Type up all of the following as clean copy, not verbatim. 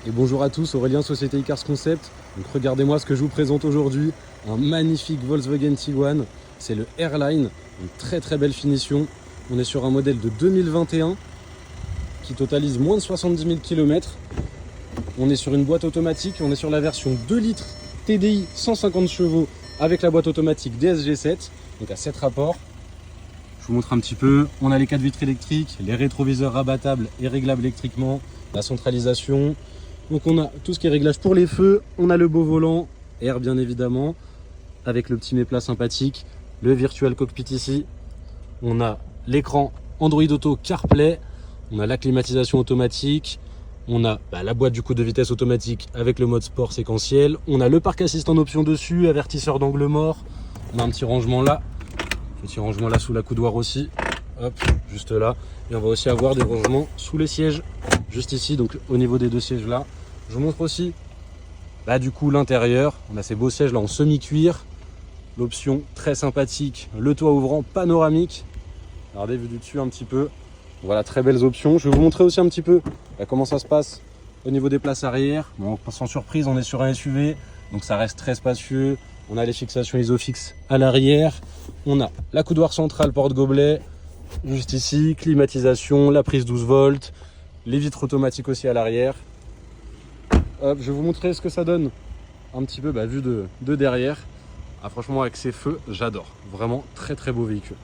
Et bonjour à tous, Aurélien, Société Icars Concept. Donc regardez-moi ce que je vous présente aujourd'hui. Un magnifique Volkswagen Tiguan. C'est le Airline, une très belle finition. On est sur un modèle de 2021 qui totalise moins de 70 000 km. On est sur une boîte automatique, on est sur la version 2 litres TDI 150 chevaux avec la boîte automatique DSG7, donc à 7 rapports. Je vous montre un petit peu. On a les 4 vitres électriques, les rétroviseurs rabattables et réglables électriquement, la centralisation. Donc on a tout ce qui est réglage pour les feux, on a le beau volant, air bien évidemment, avec le petit méplat sympathique, le virtual cockpit ici. On a l'écran Android Auto CarPlay, on a la climatisation automatique, on a la boîte du coup de vitesse automatique avec le mode sport séquentiel, on a le parc assistant en option dessus, avertisseur d'angle mort, on a un petit rangement là sous la coudoir aussi, hop, juste là, et on va aussi avoir des rangements sous les sièges, juste ici, donc au niveau des deux sièges là. Je vous montre aussi du coup l'intérieur, on a ces beaux sièges là en semi-cuir, l'option très sympathique, le toit ouvrant panoramique, regardez vu du dessus un petit peu, voilà, très belles options. Je vais vous montrer aussi un petit peu comment ça se passe au niveau des places arrière. Bon, sans surprise, on est sur un SUV, donc ça reste très spacieux, on a les fixations ISOFIX à l'arrière, on a la coudoir centrale porte-gobelet, juste ici, climatisation, la prise 12 volts, les vitres automatiques aussi à l'arrière. Hop, je vais vous montrer ce que ça donne un petit peu vu de derrière. Ah, franchement, avec ces feux, j'adore. Vraiment très beau véhicule.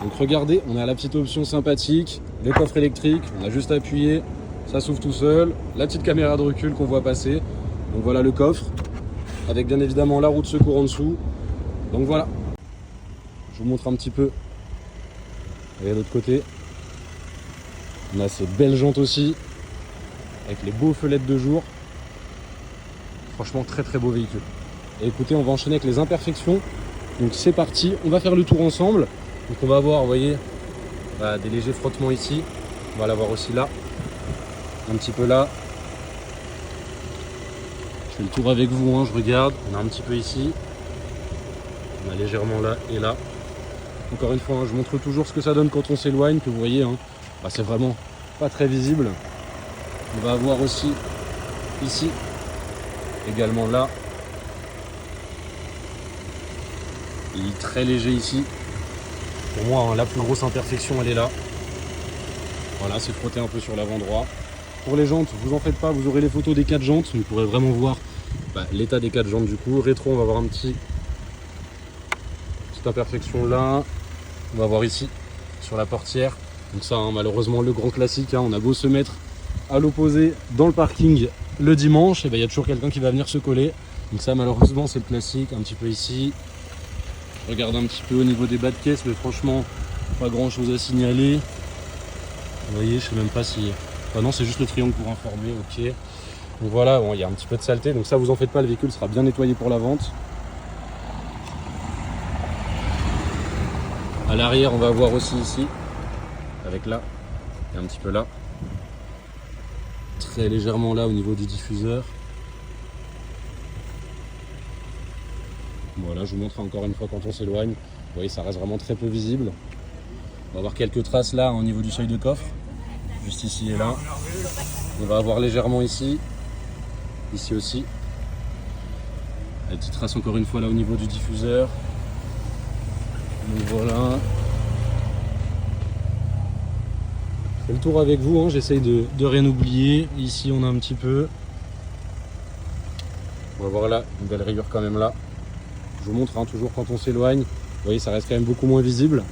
Donc regardez, on a la petite option sympathique, le coffre électrique, on a juste à appuyer, ça s'ouvre tout seul, la petite caméra de recul qu'on voit passer. Donc voilà le coffre, avec bien évidemment la roue de secours en dessous. Donc voilà, je vous montre un petit peu. Et de l'autre côté, on a ces belles jantes aussi, avec les beaux feux LED de jour. Franchement, très beau véhicule. Et écoutez, on va enchaîner avec les imperfections. Donc c'est parti, on va faire le tour ensemble. Donc on va avoir, vous voyez, des légers frottements ici. On va l'avoir aussi là, un petit peu là. Je fais le tour avec vous, je regarde. On a un petit peu ici. On a légèrement là et là. Encore une fois, je montre toujours ce que ça donne quand on s'éloigne, que vous voyez, c'est vraiment pas très visible. On va avoir aussi ici, également là. Il est très léger ici. Pour moi, la plus grosse imperfection, elle est là. Voilà, c'est frotté un peu sur l'avant droit. Pour les jantes, vous en faites pas, vous aurez les photos des 4 jantes. Vous pourrez vraiment voir l'état des 4 jantes du coup. Rétro, on va avoir petite imperfection là. On va voir ici, sur la portière. Donc ça, malheureusement, le grand classique. On a beau se mettre à l'opposé dans le parking le dimanche, il y a toujours quelqu'un qui va venir se coller. Donc ça, malheureusement, c'est le classique. Un petit peu ici. Je regarde un petit peu au niveau des bas de caisse, mais franchement, pas grand chose à signaler. Vous voyez, je sais même pas si... non, c'est juste le triangle pour informer, ok. Donc voilà, il y a un petit peu de saleté, donc ça vous en faites pas, le véhicule sera bien nettoyé pour la vente. À l'arrière, on va voir aussi ici, avec là, et un petit peu là. Très légèrement là au niveau du diffuseur. Voilà, je vous montre encore une fois quand on s'éloigne. Vous voyez, ça reste vraiment très peu visible. On va avoir quelques traces là au niveau du seuil de coffre, juste ici et là. On va avoir légèrement ici aussi. Des petites traces encore une fois là au niveau du diffuseur. Donc voilà. Je fais le tour avec vous, j'essaye de rien oublier. Ici on a un petit peu. On va voir là, une belle rayure quand même là. Je vous montre toujours quand on s'éloigne. Vous voyez, ça reste quand même beaucoup moins visible.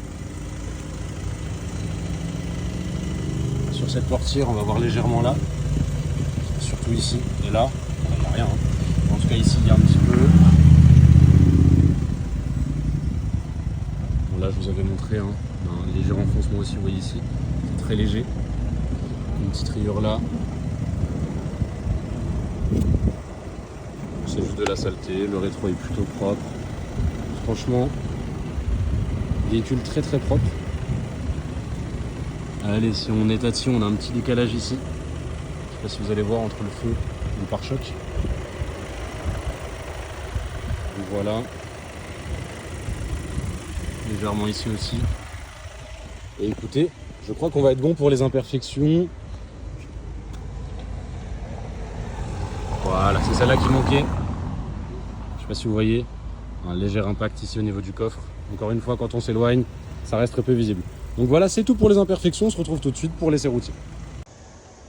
Sur cette portière, on va voir légèrement là. Surtout ici et là. Il n'y a rien. En tout cas, ici, il y a un petit peu. Bon, là, je vous avais montré un léger renfoncement aussi. Vous voyez ici. C'est très léger. Une petite rayure là. C'est juste de la saleté. Le rétro est plutôt propre. Franchement, véhicule très propre. Allez, si on est dessus, on a un petit décalage ici. Je sais pas si vous allez voir entre le feu et le pare-choc. Donc voilà. Légèrement ici aussi. Et écoutez, je crois qu'on va être bon pour les imperfections. Voilà, c'est celle-là qui manquait. Je sais pas si vous voyez, un léger impact ici au niveau du coffre. Encore une fois, quand on s'éloigne, ça reste très peu visible. Donc voilà, c'est tout pour les imperfections. On se retrouve tout de suite pour l'essai routier.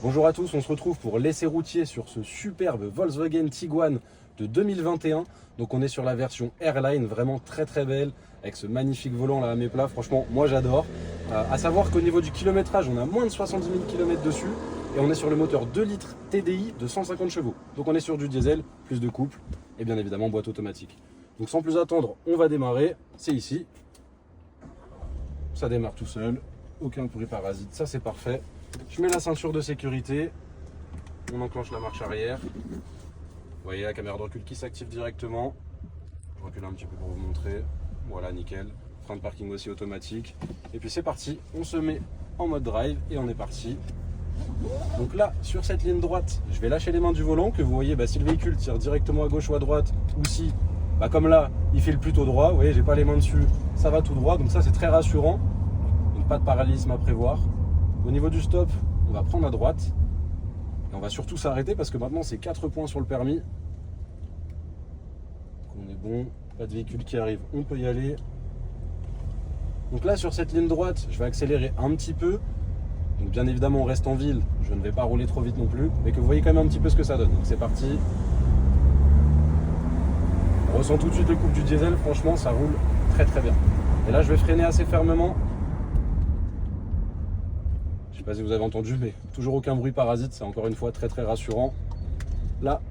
Bonjour à tous, on se retrouve pour l'essai routier sur ce superbe Volkswagen Tiguan de 2021. Donc on est sur la version Airline, vraiment très très belle, avec ce magnifique volant là à mes plats. Franchement, moi j'adore. À savoir qu'au niveau du kilométrage, on a moins de 70 000 km dessus. Et on est sur le moteur 2 litres TDI de 150 chevaux. Donc on est sur du diesel, plus de couple, et bien évidemment boîte automatique. Donc sans plus attendre, on va démarrer. C'est ici. Ça démarre tout seul, aucun bruit parasite, ça c'est parfait. Je mets la ceinture de sécurité, on enclenche la marche arrière. Vous voyez la caméra de recul qui s'active directement. Je recule un petit peu pour vous montrer. Voilà, nickel. Frein de parking aussi automatique. Et puis c'est parti, on se met en mode drive et on est parti. Donc là, sur cette ligne droite, je vais lâcher les mains du volant, que vous voyez, si le véhicule tire directement à gauche ou à droite, ou si, comme là, il file plutôt droit, vous voyez, j'ai pas les mains dessus, ça va tout droit, donc ça c'est très rassurant. Donc pas de parallélisme à prévoir. Au niveau du stop, on va prendre à droite, et on va surtout s'arrêter parce que maintenant c'est 4 points sur le permis. Donc on est bon, pas de véhicule qui arrive, on peut y aller. Donc là, sur cette ligne droite, je vais accélérer un petit peu. Donc bien évidemment on reste en ville, je ne vais pas rouler trop vite non plus, mais que vous voyez quand même un petit peu ce que ça donne. Donc c'est parti. On ressent tout de suite le coup du diesel, franchement ça roule très très bien. Et là je vais freiner assez fermement. Je sais pas si vous avez entendu, mais toujours aucun bruit parasite, c'est encore une fois très très rassurant. Là,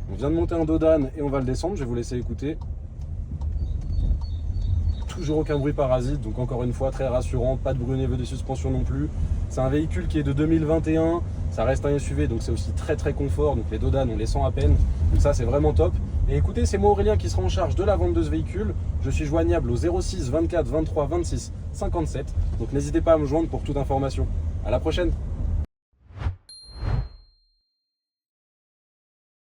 on vient de monter un dos d'âne et on va le descendre, je vais vous laisser écouter. Toujours aucun bruit parasite, donc encore une fois très rassurant, pas de bruit au niveau des suspensions non plus. C'est un véhicule qui est de 2021, ça reste un SUV, donc c'est aussi très très confort, donc les dos d'âne on les sent à peine, donc ça c'est vraiment top. Et écoutez, c'est moi Aurélien qui sera en charge de la vente de ce véhicule, je suis joignable au 06 24 23 26 57, donc n'hésitez pas à me joindre pour toute information. À la prochaine.